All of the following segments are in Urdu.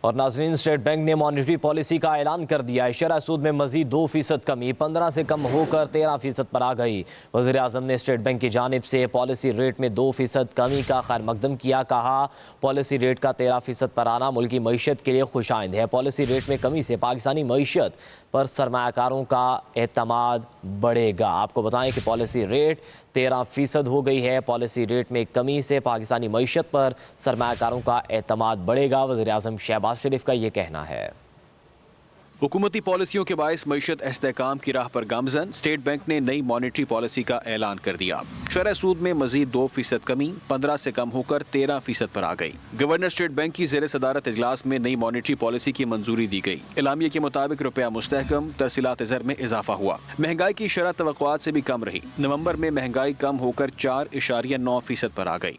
اور ناظرین، اسٹیٹ بینک نے مانیٹری پالیسی کا اعلان کر دیا ہے۔ شرح سود میں مزید 2% کمی 15 سے کم ہو کر 13% پر آ گئی۔ وزیر اعظم نے اسٹیٹ بینک کی جانب سے پالیسی ریٹ میں 2% کمی کا خیر مقدم کیا۔ کہا پالیسی ریٹ کا 13% پر آنا ملکی معیشت کے لیے خوش آئند ہے۔ پالیسی ریٹ میں کمی سے پاکستانی معیشت پر سرمایہ کاروں کا اعتماد بڑھے گا۔ آپ کو بتائیں کہ پالیسی ریٹ 13% ہو گئی ہے۔ پالیسی ریٹ میں کمی سے پاکستانی معیشت پر سرمایہ کاروں کا اعتماد بڑھے گا۔ وزیر اعظم شہباز شریف کا یہ کہنا ہے۔ حکومتی پالیسیوں کے باعث معیشت استحکام کی راہ پر گامزن، اسٹیٹ بینک نے نئی مانیٹری پالیسی کا اعلان کر دیا۔ شرح سود میں مزید 2% کمی 15 سے کم ہو کر 13% پر آ گئی۔ گورنر اسٹیٹ بینک کی زیر صدارت اجلاس میں نئی مانیٹری پالیسی کی منظوری دی گئی۔ اعلامیے کے مطابق روپیہ مستحکم، ترسیلات زر میں اضافہ ہوا۔ مہنگائی کی شرح توقعات سے بھی کم رہی۔ نومبر میں مہنگائی کم ہو کر 4.9% پر آ گئی۔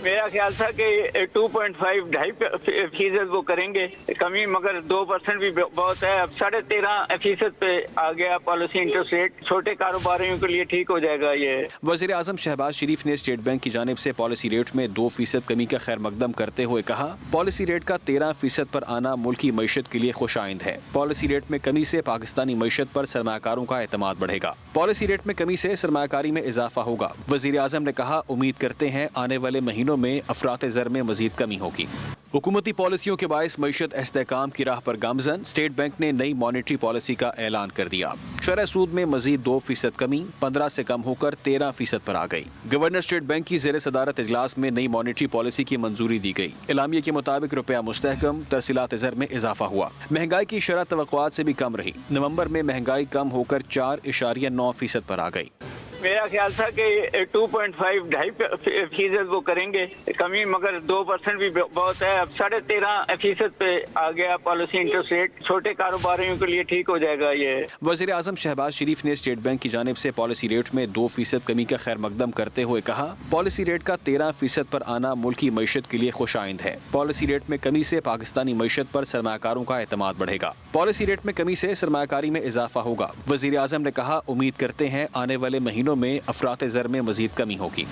میرا خیال تھا کہ 2.5% وہ کریں گے کمی، مگر 2% بھی بہت ہے۔ اب 13.5% پہ آ گیا پالیسی انٹرسٹ ریٹ۔ چھوٹے کاروباریوں کے لیے ٹھیک ہو جائے گا یہ۔ وزیر اعظم شہباز شریف نے اسٹیٹ بینک کی جانب سے پالیسی ریٹ میں 2% کمی کا خیر مقدم کرتے ہوئے کہا پالیسی ریٹ کا 13% پر آنا ملکی معیشت کے لیے خوش آئند ہے۔ پالیسی ریٹ میں کمی سے پاکستانی معیشت پر سرمایہ کاروں کا اعتماد بڑھے گا۔ پالیسی ریٹ میں کمی سے سرمایہ کاری میں اضافہ ہوگا۔ وزیر اعظم نے کہا امید کرتے ہیں آنے والے مہینوں میں افراط زر میں مزید کمی ہوگی۔ حکومتی پالیسیوں کے باعث معیشت استحکام کی راہ پر گامزن، اسٹیٹ بینک نے نئی مانیٹری پالیسی کا اعلان کر دیا۔ شرح سود میں مزید 2% کمی 15 سے کم ہو کر 13% پر آ گئی۔ گورنر اسٹیٹ بینک کی زیر صدارت اجلاس میں نئی مانیٹری پالیسی کی منظوری دی گئی۔ اعلامیے کے مطابق روپیہ مستحکم، ترسیلات زر میں اضافہ ہوا۔ مہنگائی کی شرح توقعات سے بھی کم رہی۔ نومبر میں مہنگائی کم ہو کر 4.9% پر آ گئی۔ میرا خیال تھا کہ 2.5% وہ کریں گے کمی، مگر 2% بھی بہت ہے۔ اب 13.5% پہ آ گیا پالیسی انٹرسٹ ریٹ۔ چھوٹے کاروباریوں کے لیے ٹھیک ہو جائے گا یہ۔ وزیر اعظم شہباز شریف نے اسٹیٹ بینک کی جانب سے پالیسی ریٹ میں 2% کمی کا خیر مقدم کرتے ہوئے کہا پالیسی ریٹ کا 13% پر آنا ملکی معیشت کے لیے خوش آئند ہے۔ پالیسی ریٹ میں کمی سے پاکستانی معیشت پر سرمایہ کاروں کا اعتماد بڑھے گا۔ پالیسی ریٹ میں کمی سے سرمایہ کاری میں اضافہ ہوگا۔ وزیر اعظم نے کہا امید کرتے ہیں آنے والے مہینوں میں افراط زر میں مزید کمی ہوگی۔